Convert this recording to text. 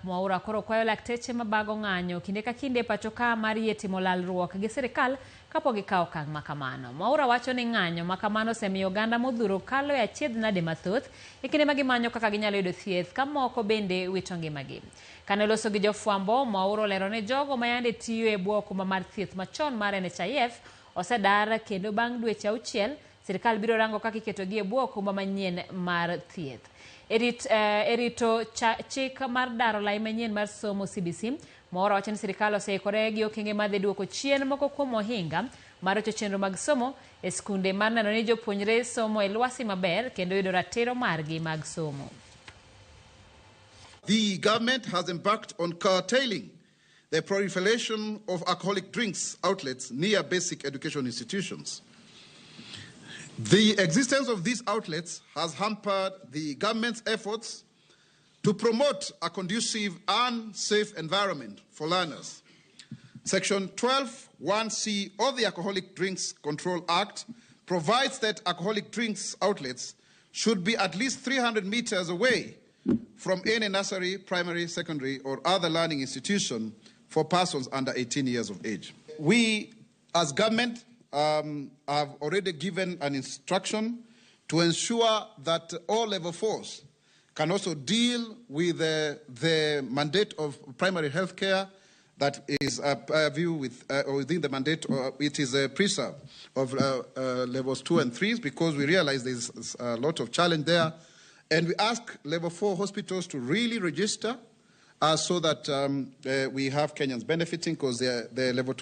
Mwaura koro kwayo lakteche mabago ng'anyo kinde ka kinde pacho ka mar yie timo lalruok gi sirikal kapo gikawo okang' makamano. Mwaura wacho ni ng'anyo makamano osemiyo oganda modhuro kalo e achiedhnade mathoth e kinde ma gimanyo kaka ginyalo yudo thieth ka moko bende wito ngimagi. Kane loso gi jofwambo, Mwaura olero ne jogo ma yande tiyo e bwo okumba mar thieth machon mar NHIF osedar kendo bang' dweche 6 sirikal biro rango kaka iketogi e bwo okumba manyien mar thieth. Erito chik mar daro lai manyien mar somo CBC, Mwaura wacho ni sirikal oseikore gi okenge madhi duoko chien moko kuom ohinga mar rocho chenro mag somo e skunde mar neno ni jopuonjre somo e lwasi maber kendo yudo ratiro margi mag somo. The government has embarked on curtailing the proliferation of alcoholic drinks outlets near basic education institutions. The existence of these outlets has hampered the government's efforts to promote a conducive and safe environment for learners. Section 12(1)(c) of the Alcoholic Drinks Control Act provides that alcoholic drinks outlets should be at least 300 meters away from any nursery, primary, secondary, or other learning institution for persons under 18 years of age. We, as government, have already given an instruction to ensure that all level 4s can also deal with the mandate of primary health care that is within the mandate, it is a preserve of levels 2 and 3s, because we realize there's a lot of challenge there. And we ask level 4 hospitals to really register so that we have Kenyans benefiting, because the level 2